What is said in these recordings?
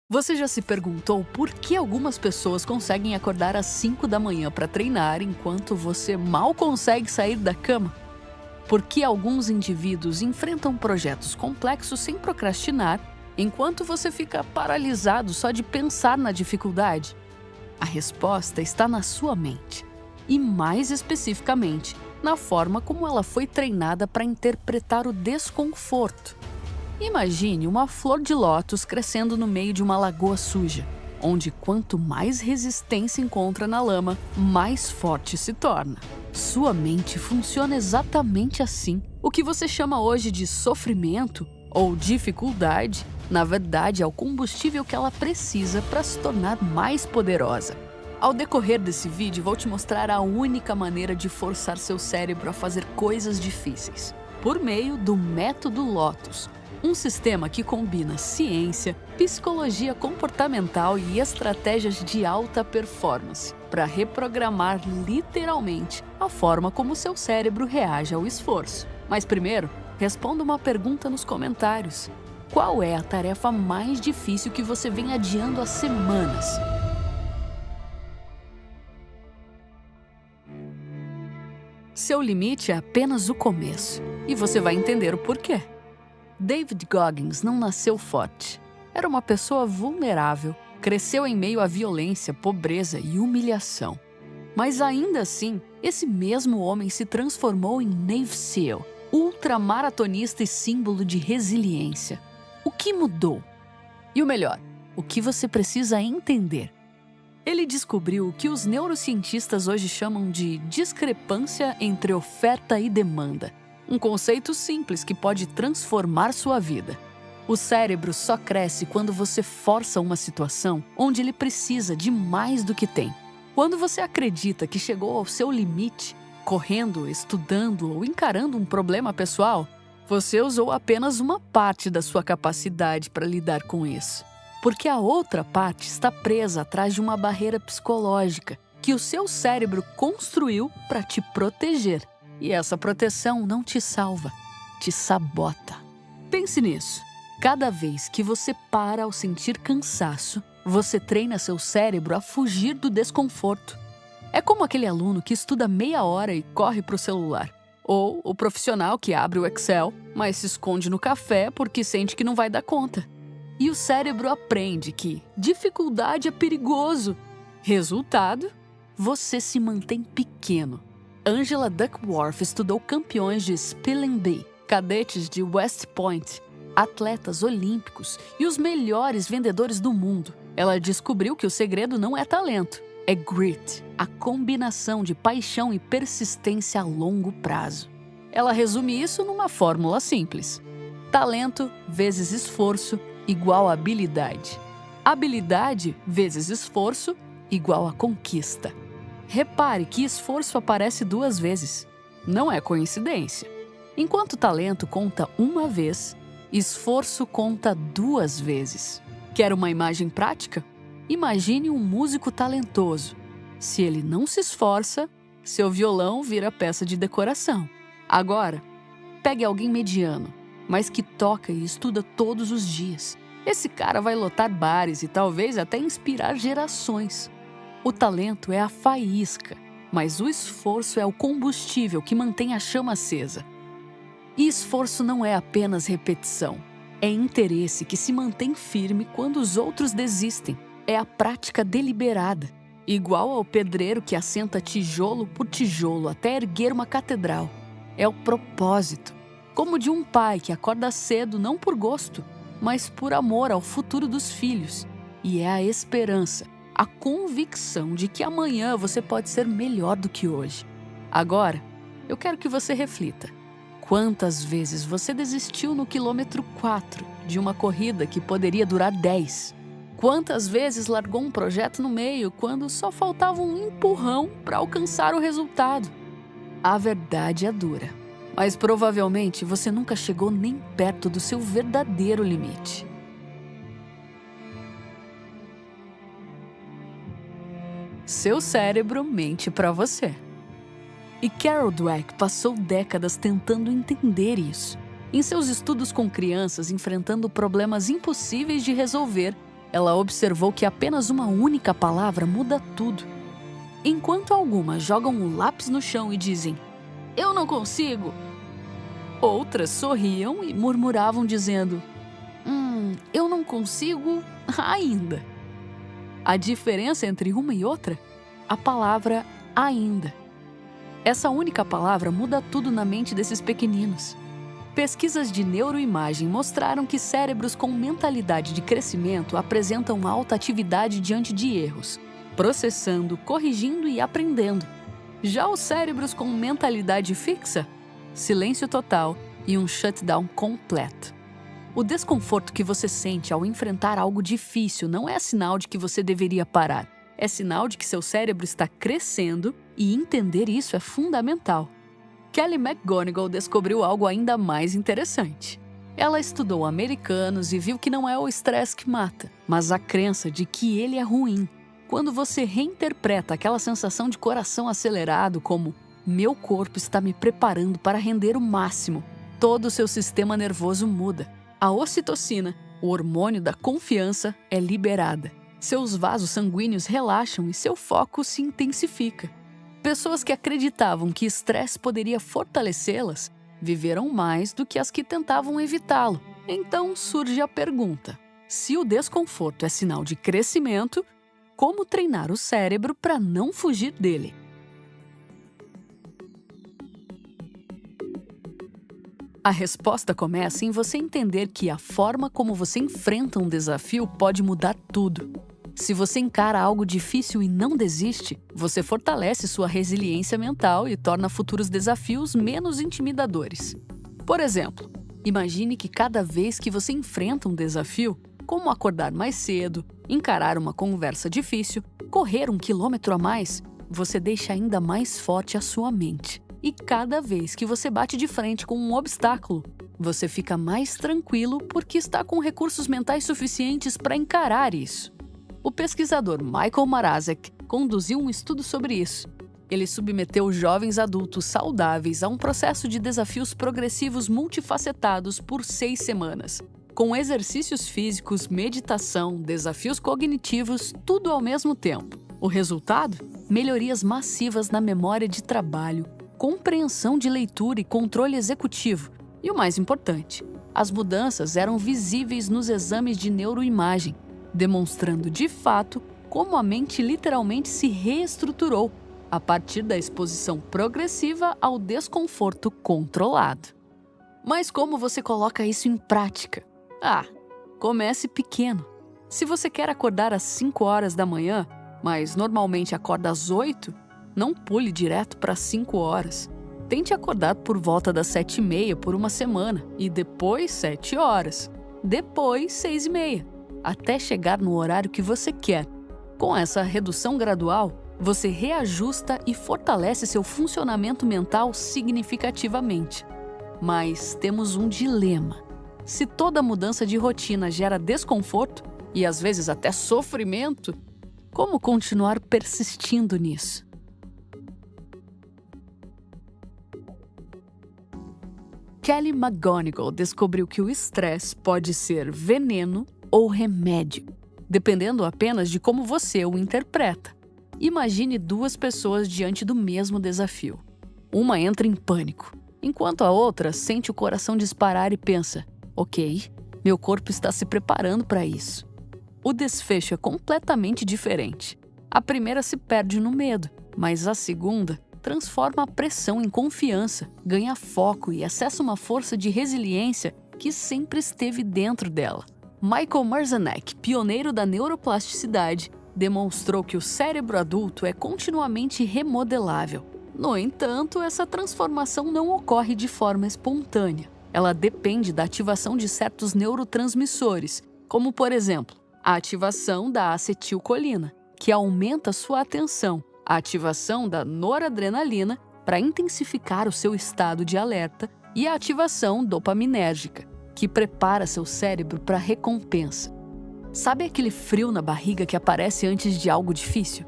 Você já se perguntou por que algumas pessoas conseguem acordar às 5 da manhã para treinar enquanto você mal consegue sair da cama? Por que alguns indivíduos enfrentam projetos complexos sem procrastinar, enquanto você fica paralisado só de pensar na dificuldade? A resposta está na sua mente, e mais especificamente, na forma como ela foi treinada para interpretar o desconforto. Imagine uma flor de lótus crescendo no meio de uma lagoa suja, onde quanto mais resistência encontra na lama, mais forte se torna. Sua mente funciona exatamente assim. O que você chama hoje de sofrimento ou dificuldade, na verdade é o combustível que ela precisa para se tornar mais poderosa. Ao decorrer desse vídeo, vou te mostrar a única maneira de forçar seu cérebro a fazer coisas difíceis, por meio do método Lotus. Um sistema que combina ciência, psicologia comportamental e estratégias de alta performance para reprogramar literalmente a forma como seu cérebro reage ao esforço. Mas primeiro, responda uma pergunta nos comentários. Qual é a tarefa mais difícil que você vem adiando há semanas? Seu limite é apenas o começo, e você vai entender o porquê. David Goggins não nasceu forte. Era uma pessoa vulnerável, cresceu em meio à violência, pobreza e humilhação. Mas ainda assim, esse mesmo homem se transformou em Navy SEAL, ultramaratonista e símbolo de resiliência. O que mudou? E o melhor, o que você precisa entender? Ele descobriu o que os neurocientistas hoje chamam de discrepância entre oferta e demanda. Um conceito simples que pode transformar sua vida. O cérebro só cresce quando você força uma situação onde ele precisa de mais do que tem. Quando você acredita que chegou ao seu limite, correndo, estudando ou encarando um problema pessoal, você usou apenas uma parte da sua capacidade para lidar com isso. Porque a outra parte está presa atrás de uma barreira psicológica que o seu cérebro construiu para te proteger. E essa proteção não te salva, te sabota. Pense nisso. Cada vez que você para ao sentir cansaço, você treina seu cérebro a fugir do desconforto. É como aquele aluno que estuda meia hora e corre para o celular. Ou o profissional que abre o Excel, mas se esconde no café porque sente que não vai dar conta. E o cérebro aprende que dificuldade é perigoso. Resultado, você se mantém pequeno. Angela Duckworth estudou campeões de Spelling Bee, cadetes de West Point, atletas olímpicos e os melhores vendedores do mundo. Ela descobriu que o segredo não é talento, é grit, a combinação de paixão e persistência a longo prazo. Ela resume isso numa fórmula simples: talento vezes esforço igual a habilidade. Habilidade vezes esforço igual a conquista. Repare que esforço aparece 2 vezes. Não é coincidência. Enquanto talento conta uma vez, esforço conta 2 vezes. Quer uma imagem prática? Imagine um músico talentoso. Se ele não se esforça, seu violão vira peça de decoração. Agora, pegue alguém mediano, mas que toca e estuda todos os dias. Esse cara vai lotar bares e talvez até inspirar gerações. O talento é a faísca, mas o esforço é o combustível que mantém a chama acesa. E esforço não é apenas repetição, é interesse que se mantém firme quando os outros desistem. É a prática deliberada, igual ao pedreiro que assenta tijolo por tijolo até erguer uma catedral. É o propósito, como de um pai que acorda cedo não por gosto, mas por amor ao futuro dos filhos. E é a esperança, a convicção de que amanhã você pode ser melhor do que hoje. Agora, eu quero que você reflita. Quantas vezes você desistiu no quilômetro 4 de uma corrida que poderia durar 10? Quantas vezes largou um projeto no meio quando só faltava um empurrão para alcançar o resultado? A verdade é dura, mas provavelmente você nunca chegou nem perto do seu verdadeiro limite. Seu cérebro mente para você. E Carol Dweck passou décadas tentando entender isso. Em seus estudos com crianças enfrentando problemas impossíveis de resolver, ela observou que apenas uma única palavra muda tudo. Enquanto algumas jogam o lápis no chão e dizem, "Eu não consigo", outras sorriam e murmuravam dizendo, "Eu não consigo ainda". A diferença entre uma e outra? A palavra ainda. Essa única palavra muda tudo na mente desses pequeninos. Pesquisas de neuroimagem mostraram que cérebros com mentalidade de crescimento apresentam alta atividade diante de erros, processando, corrigindo e aprendendo. Já os cérebros com mentalidade fixa, silêncio total e um shutdown completo. O desconforto que você sente ao enfrentar algo difícil não é sinal de que você deveria parar. É sinal de que seu cérebro está crescendo e entender isso é fundamental. Kelly McGonigal descobriu algo ainda mais interessante. Ela estudou americanos e viu que não é o estresse que mata, mas a crença de que ele é ruim. Quando você reinterpreta aquela sensação de coração acelerado como "meu corpo está me preparando para render o máximo", todo o seu sistema nervoso muda. A ocitocina, o hormônio da confiança, é liberada. Seus vasos sanguíneos relaxam e seu foco se intensifica. Pessoas que acreditavam que estresse poderia fortalecê-las viveram mais do que as que tentavam evitá-lo. Então surge a pergunta: se o desconforto é sinal de crescimento, como treinar o cérebro para não fugir dele? A resposta começa em você entender que a forma como você enfrenta um desafio pode mudar tudo. Se você encara algo difícil e não desiste, você fortalece sua resiliência mental e torna futuros desafios menos intimidadores. Por exemplo, imagine que cada vez que você enfrenta um desafio, como acordar mais cedo, encarar uma conversa difícil, correr 1 quilômetro a mais, você deixa ainda mais forte a sua mente. E cada vez que você bate de frente com um obstáculo, você fica mais tranquilo porque está com recursos mentais suficientes para encarar isso. O pesquisador Michael Mrazek conduziu um estudo sobre isso. Ele submeteu jovens adultos saudáveis a um processo de desafios progressivos multifacetados por 6 semanas, com exercícios físicos, meditação, desafios cognitivos, tudo ao mesmo tempo. O resultado? Melhorias massivas na memória de trabalho, compreensão de leitura e controle executivo. E o mais importante, as mudanças eram visíveis nos exames de neuroimagem, demonstrando de fato como a mente literalmente se reestruturou a partir da exposição progressiva ao desconforto controlado. Mas como você coloca isso em prática? Comece pequeno. Se você quer acordar às 5 horas da manhã, mas normalmente acorda às 8, não pule direto para 5 horas. Tente acordar por volta das 7h30 por uma semana e depois 7 horas, depois 6h30. Até chegar no horário que você quer. Com essa redução gradual, você reajusta e fortalece seu funcionamento mental significativamente. Mas temos um dilema. Se toda mudança de rotina gera desconforto e às vezes até sofrimento, como continuar persistindo nisso? Kelly McGonigal descobriu que o estresse pode ser veneno ou remédio, dependendo apenas de como você o interpreta. Imagine 2 pessoas diante do mesmo desafio. Uma entra em pânico, enquanto a outra sente o coração disparar e pensa, ok, meu corpo está se preparando para isso. O desfecho é completamente diferente. A primeira se perde no medo, mas a segunda transforma a pressão em confiança, ganha foco e acessa uma força de resiliência que sempre esteve dentro dela. Michael Mrazek, pioneiro da neuroplasticidade, demonstrou que o cérebro adulto é continuamente remodelável. No entanto, essa transformação não ocorre de forma espontânea. Ela depende da ativação de certos neurotransmissores, como, por exemplo, a ativação da acetilcolina, que aumenta sua atenção, a ativação da noradrenalina, para intensificar o seu estado de alerta, e a ativação dopaminérgica, que prepara seu cérebro para a recompensa. Sabe aquele frio na barriga que aparece antes de algo difícil?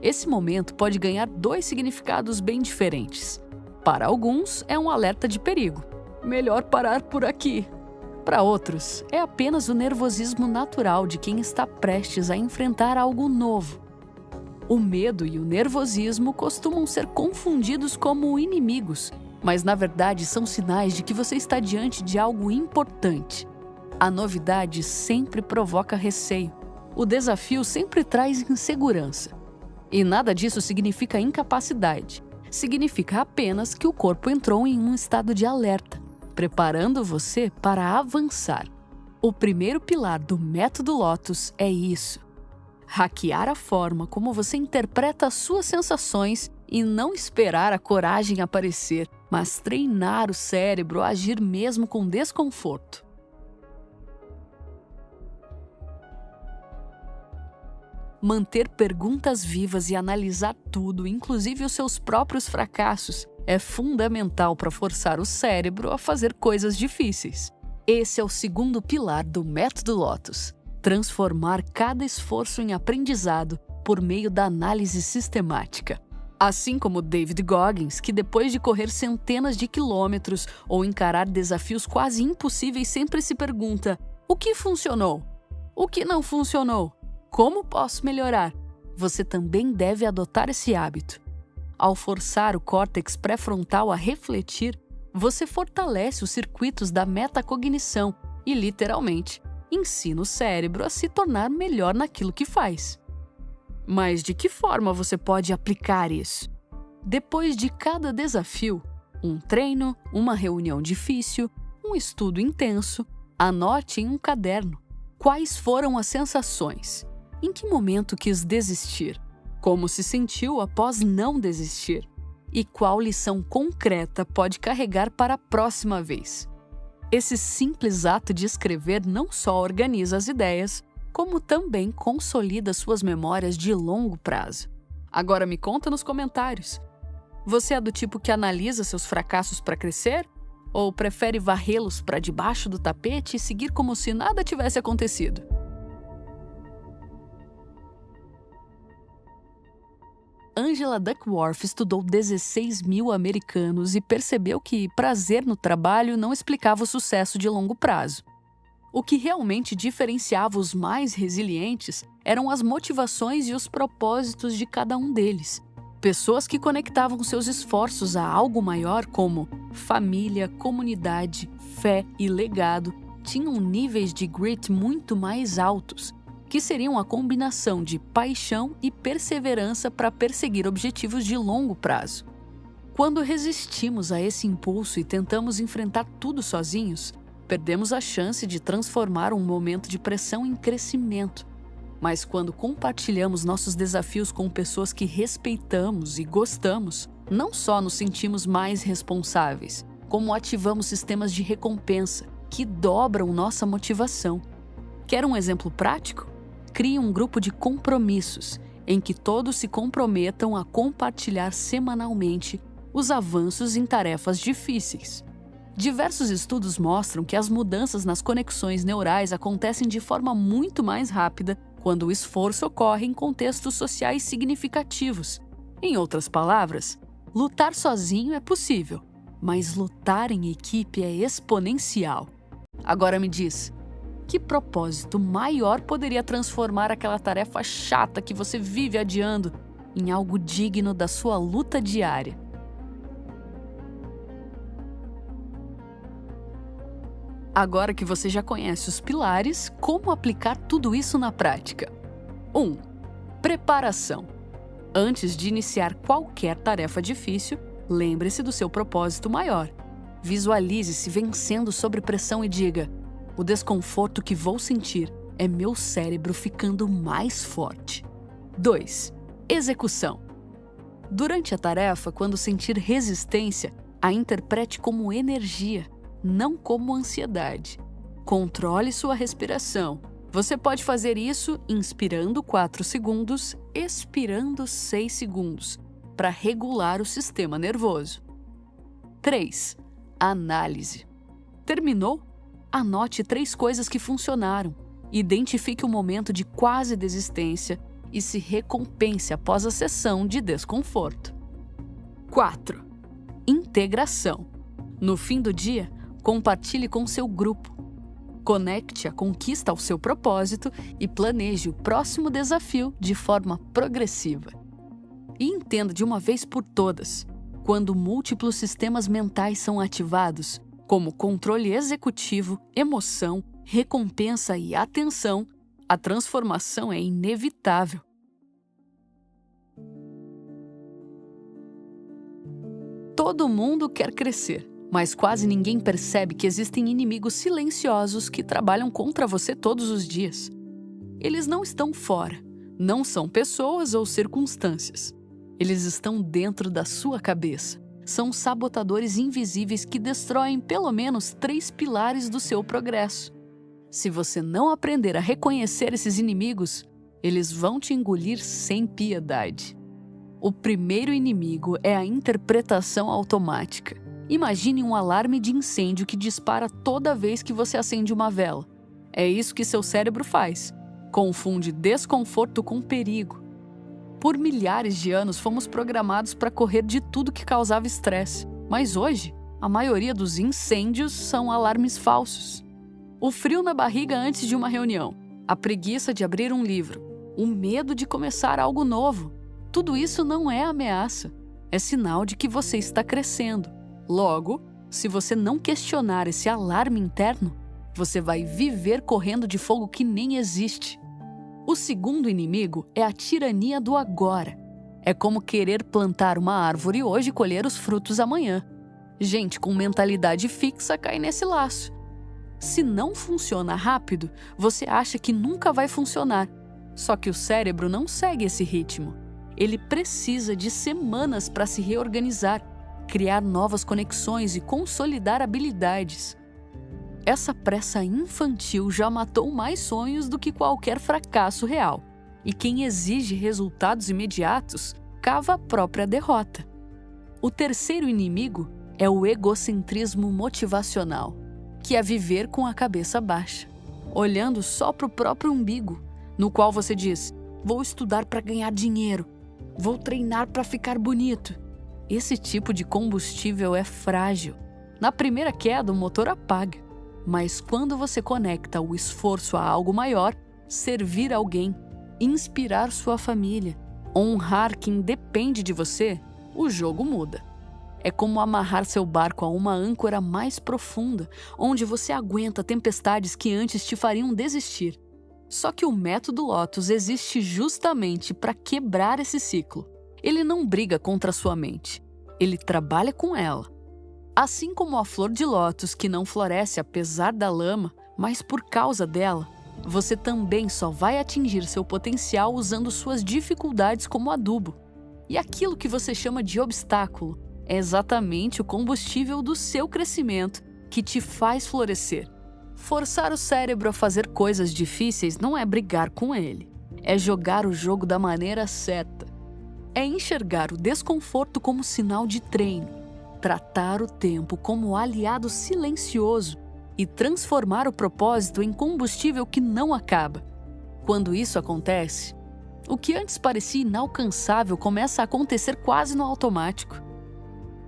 Esse momento pode ganhar 2 significados bem diferentes. Para alguns, é um alerta de perigo. Melhor parar por aqui. Para outros, é apenas o nervosismo natural de quem está prestes a enfrentar algo novo. O medo e o nervosismo costumam ser confundidos como inimigos, mas na verdade são sinais de que você está diante de algo importante. A novidade sempre provoca receio. O desafio sempre traz insegurança. E nada disso significa incapacidade. Significa apenas que o corpo entrou em um estado de alerta, preparando você para avançar. O primeiro pilar do método Lotus é isso: hackear a forma como você interpreta as suas sensações e não esperar a coragem aparecer, mas treinar o cérebro a agir mesmo com desconforto. Manter perguntas vivas e analisar tudo, inclusive os seus próprios fracassos, é fundamental para forçar o cérebro a fazer coisas difíceis. Esse é o segundo pilar do método Lotus: transformar cada esforço em aprendizado por meio da análise sistemática. Assim como David Goggins, que depois de correr centenas de quilômetros ou encarar desafios quase impossíveis, sempre se pergunta: o que funcionou? O que não funcionou? Como posso melhorar? Você também deve adotar esse hábito. Ao forçar o córtex pré-frontal a refletir, você fortalece os circuitos da metacognição e, literalmente, ensina o cérebro a se tornar melhor naquilo que faz. Mas de que forma você pode aplicar isso? Depois de cada desafio, um treino, uma reunião difícil, um estudo intenso, anote em um caderno quais foram as sensações. Em que momento quis desistir? Como se sentiu após não desistir? E qual lição concreta pode carregar para a próxima vez? Esse simples ato de escrever não só organiza as ideias, como também consolida suas memórias de longo prazo. Agora me conta nos comentários. Você é do tipo que analisa seus fracassos para crescer? Ou prefere varrê-los para debaixo do tapete e seguir como se nada tivesse acontecido? Angela Duckworth estudou 16 mil americanos e percebeu que prazer no trabalho não explicava o sucesso de longo prazo. O que realmente diferenciava os mais resilientes eram as motivações e os propósitos de cada um deles. Pessoas que conectavam seus esforços a algo maior, como família, comunidade, fé e legado, tinham níveis de grit muito mais altos, que seriam a combinação de paixão e perseverança para perseguir objetivos de longo prazo. Quando resistimos a esse impulso e tentamos enfrentar tudo sozinhos, perdemos a chance de transformar um momento de pressão em crescimento. Mas quando compartilhamos nossos desafios com pessoas que respeitamos e gostamos, não só nos sentimos mais responsáveis, como ativamos sistemas de recompensa que dobram nossa motivação. Quer um exemplo prático? Crie um grupo de compromissos, em que todos se comprometam a compartilhar semanalmente os avanços em tarefas difíceis. Diversos estudos mostram que as mudanças nas conexões neurais acontecem de forma muito mais rápida quando o esforço ocorre em contextos sociais significativos. Em outras palavras, lutar sozinho é possível, mas lutar em equipe é exponencial. Agora me diz, que propósito maior poderia transformar aquela tarefa chata que você vive adiando em algo digno da sua luta diária? Agora que você já conhece os pilares, como aplicar tudo isso na prática? 1. Preparação. Antes de iniciar qualquer tarefa difícil, lembre-se do seu propósito maior. Visualize-se vencendo sob pressão e diga: o desconforto que vou sentir é meu cérebro ficando mais forte. 2. Execução. Durante a tarefa, quando sentir resistência, a interprete como energia, não como ansiedade. Controle sua respiração. Você pode fazer isso inspirando 4 segundos, expirando 6 segundos, para regular o sistema nervoso. 3. Análise. Terminou? Anote 3 coisas que funcionaram. Identifique o momento de quase desistência e se recompense após a sessão de desconforto. 4. Integração. No fim do dia, compartilhe com seu grupo. Conecte a conquista ao seu propósito e planeje o próximo desafio de forma progressiva. E entenda de uma vez por todas, quando múltiplos sistemas mentais são ativados, como controle executivo, emoção, recompensa e atenção, a transformação é inevitável. Todo mundo quer crescer, mas quase ninguém percebe que existem inimigos silenciosos que trabalham contra você todos os dias. Eles não estão fora, não são pessoas ou circunstâncias. Eles estão dentro da sua cabeça. São sabotadores invisíveis que destroem pelo menos 3 pilares do seu progresso. Se você não aprender a reconhecer esses inimigos, eles vão te engolir sem piedade. O primeiro inimigo é a interpretação automática. Imagine um alarme de incêndio que dispara toda vez que você acende uma vela. É isso que seu cérebro faz. Confunde desconforto com perigo. Por milhares de anos fomos programados para correr de tudo que causava estresse. Mas hoje, a maioria dos incêndios são alarmes falsos. O frio na barriga antes de uma reunião, a preguiça de abrir um livro, o medo de começar algo novo. Tudo isso não é ameaça, é sinal de que você está crescendo. Logo, se você não questionar esse alarme interno, você vai viver correndo de fogo que nem existe. O segundo inimigo é a tirania do agora. É como querer plantar uma árvore hoje e colher os frutos amanhã. Gente com mentalidade fixa cai nesse laço. Se não funciona rápido, você acha que nunca vai funcionar. Só que o cérebro não segue esse ritmo. Ele precisa de semanas para se reorganizar, criar novas conexões e consolidar habilidades. Essa pressa infantil já matou mais sonhos do que qualquer fracasso real. E quem exige resultados imediatos, cava a própria derrota. O terceiro inimigo é o egocentrismo motivacional, que é viver com a cabeça baixa, olhando só para o próprio umbigo, no qual você diz: vou estudar para ganhar dinheiro, vou treinar para ficar bonito. Esse tipo de combustível é frágil. Na primeira queda, o motor apaga. Mas quando você conecta o esforço a algo maior, servir alguém, inspirar sua família, honrar quem depende de você, o jogo muda. É como amarrar seu barco a uma âncora mais profunda, onde você aguenta tempestades que antes te fariam desistir. Só que o método Lotus existe justamente para quebrar esse ciclo. Ele não briga contra a sua mente, ele trabalha com ela. Assim como a flor de lótus que não floresce apesar da lama, mas por causa dela, você também só vai atingir seu potencial usando suas dificuldades como adubo. E aquilo que você chama de obstáculo é exatamente o combustível do seu crescimento que te faz florescer. Forçar o cérebro a fazer coisas difíceis não é brigar com ele, é jogar o jogo da maneira certa. É enxergar o desconforto como sinal de treino, tratar o tempo como aliado silencioso e transformar o propósito em combustível que não acaba. Quando isso acontece, o que antes parecia inalcançável começa a acontecer quase no automático.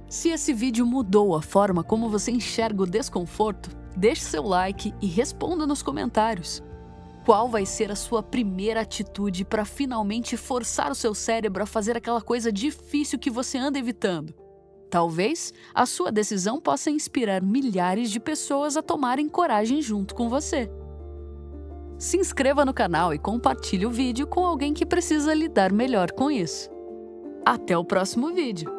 Se esse vídeo mudou a forma como você enxerga o desconforto, deixe seu like e responda nos comentários. Qual vai ser a sua primeira atitude para finalmente forçar o seu cérebro a fazer aquela coisa difícil que você anda evitando? Talvez a sua decisão possa inspirar milhares de pessoas a tomarem coragem junto com você. Se inscreva no canal e compartilhe o vídeo com alguém que precisa lidar melhor com isso. Até o próximo vídeo!